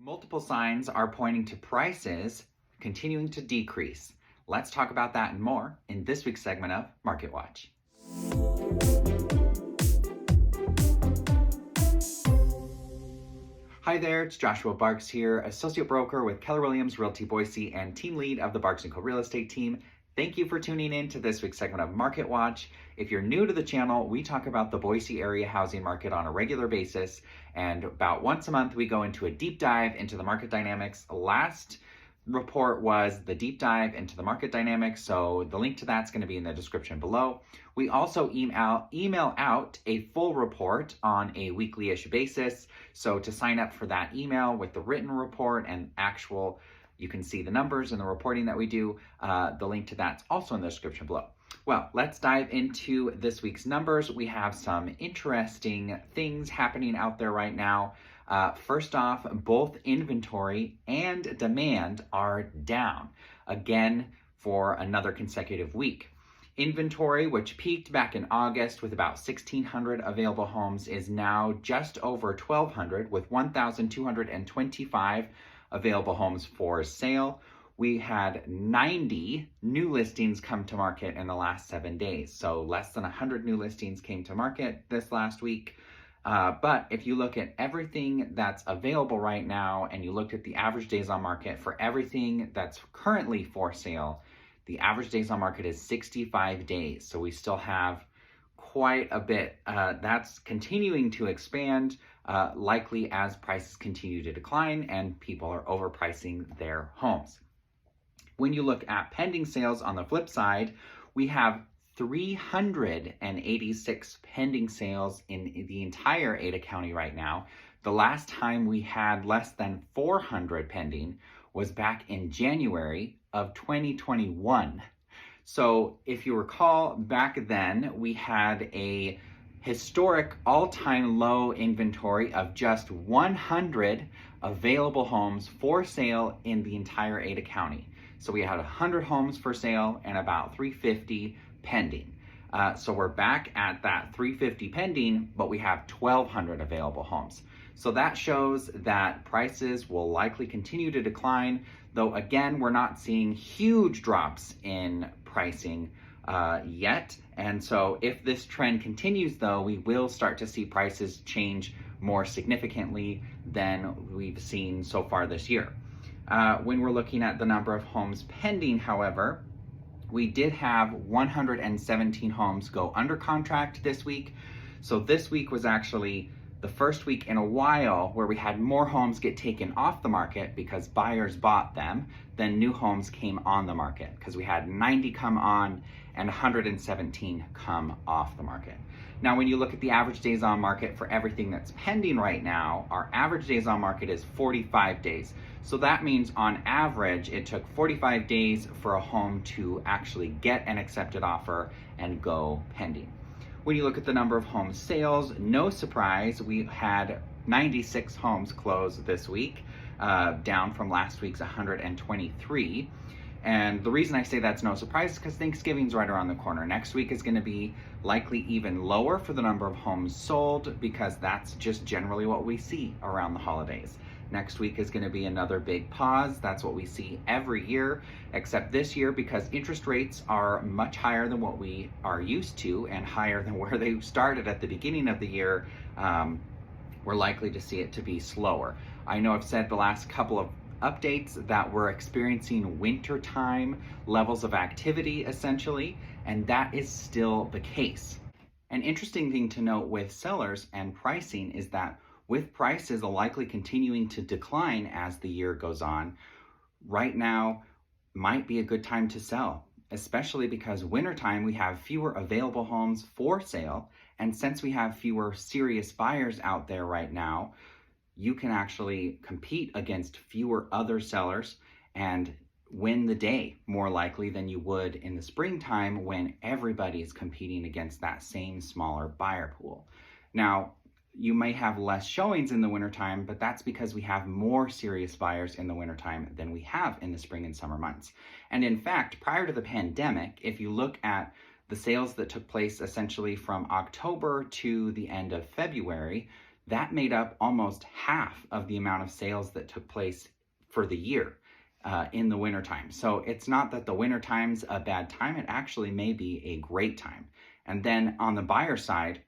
Multiple signs are pointing to prices continuing to decrease. Let's talk about that and more in this week's segment of Market Watch. Hi there, it's Joshua Barks here, Associate Broker with Keller Williams Realty Boise and Team Lead of the Barks & Co. Real Estate Team. Thank you for tuning in to this week's segment of Market Watch. If you're new to the channel, we talk about the Boise area housing market on a regular basis, and about once a month we go into a deep dive into the market dynamics. Last report was the deep dive into the market dynamics, so the link to that's going to be in the description below. We also email out a full report on a weekly-ish basis, so to sign up for that email with the written report and actual, you can see the numbers and the reporting that we do. The link to that's also in the description below. Well, let's dive into this week's numbers. We have some interesting things happening out there right now. First off, both inventory and demand are down again for another consecutive week. Inventory, which peaked back in August with about 1,600 available homes, is now just over 1,200 with 1,225 available homes for sale. We had 90 new listings come to market in the last 7 days. So less than 100 new listings came to market this last week. But if you look at everything that's available right now and you looked at the average days on market for everything that's currently for sale, the average days on market is 65 days. So we still have quite a bit. That's continuing to expand, likely as prices continue to decline and people are overpricing their homes. When you look at pending sales on the flip side, we have 386 pending sales in the entire Ada County right now. The last time we had less than 400 pending was back in January of 2021. So if you recall, back then we had a historic all-time low inventory of just 100 available homes for sale in the entire Ada County. So we had 100 homes for sale and about 350 pending. So we're back at that 350 pending, but we have 1,200 available homes. So that shows that prices will likely continue to decline, though again, we're not seeing huge drops in pricing yet. And so if this trend continues though, we will start to see prices change more significantly than we've seen so far this year. When we're looking at the number of homes pending, however, we did have 117 homes go under contract this week. So this week was actually the first week in a while where we had more homes get taken off the market because buyers bought them than new homes came on the market, because we had 90 come on and 117 come off the market. Now, when you look at the average days on market for everything that's pending right now, our average days on market is 45 days. So that means on average, it took 45 days for a home to actually get an accepted offer and go pending. When you look at the number of home sales, no surprise, we had 96 homes close this week, down from last week's 123. And the reason I say that's no surprise is because Thanksgiving's right around the corner. Next week is going to be likely even lower for the number of homes sold, because that's just generally what we see around the holidays. Next week is going to be another big pause. That's what we see every year, except this year, because interest rates are much higher than what we are used to and higher than where they started at the beginning of the year, we're likely to see it to be slower. I know I've said the last couple of updates that we're experiencing wintertime levels of activity essentially, and that is still the case. An interesting thing to note with sellers and pricing is that with prices likely continuing to decline as the year goes on, right now might be a good time to sell, especially because wintertime we have fewer available homes for sale, and since we have fewer serious buyers out there right now, you can actually compete against fewer other sellers and win the day more likely than you would in the springtime when everybody's competing against that same smaller buyer pool. Now, you may have less showings in the wintertime, but that's because we have more serious buyers in the wintertime than we have in the spring and summer months. And in fact, prior to the pandemic, if you look at the sales that took place essentially from October to the end of February, that made up almost half of the amount of sales that took place for the year in the wintertime. So it's not that the wintertime's a bad time, it actually may be a great time. And then on the buyer side,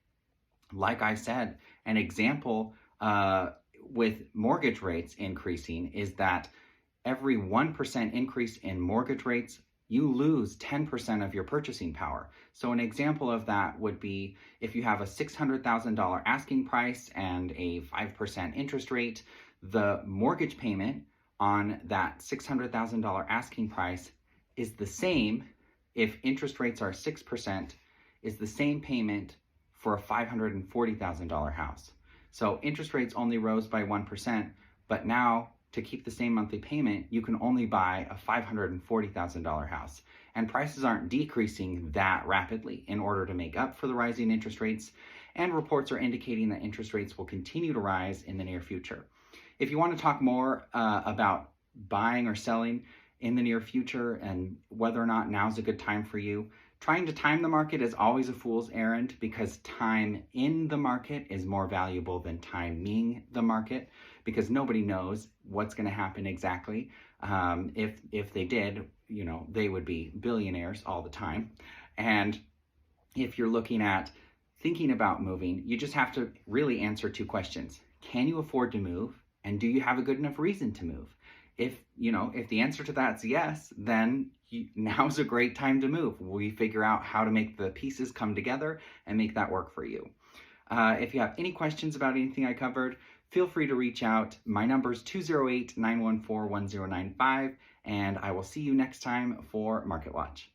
like I said, an example with mortgage rates increasing is that every 1% increase in mortgage rates, you lose 10% of your purchasing power. So an example of that would be if you have a $600,000 asking price and a 5% interest rate, the mortgage payment on that $600,000 asking price is the same, if interest rates are 6%, is the same payment for a $540,000 house. So interest rates only rose by 1%, but now to keep the same monthly payment, you can only buy a $540,000 house. And prices aren't decreasing that rapidly in order to make up for the rising interest rates, and reports are indicating that interest rates will continue to rise in the near future. If you want to talk more about buying or selling in the near future and whether or not now's a good time for you, trying to time the market is always a fool's errand, because time in the market is more valuable than timing the market, because nobody knows what's going to happen exactly. If they did, they would be billionaires all the time. And if you're looking at thinking about moving, you just have to really answer two questions. Can you afford to move? And do you have a good enough reason to move? If the answer to that's yes, then now's a great time to move. We figure out how to make the pieces come together and make that work for you. If you have any questions about anything I covered, feel free to reach out. My number is 208-914-1095, and I will see you next time for Market Watch.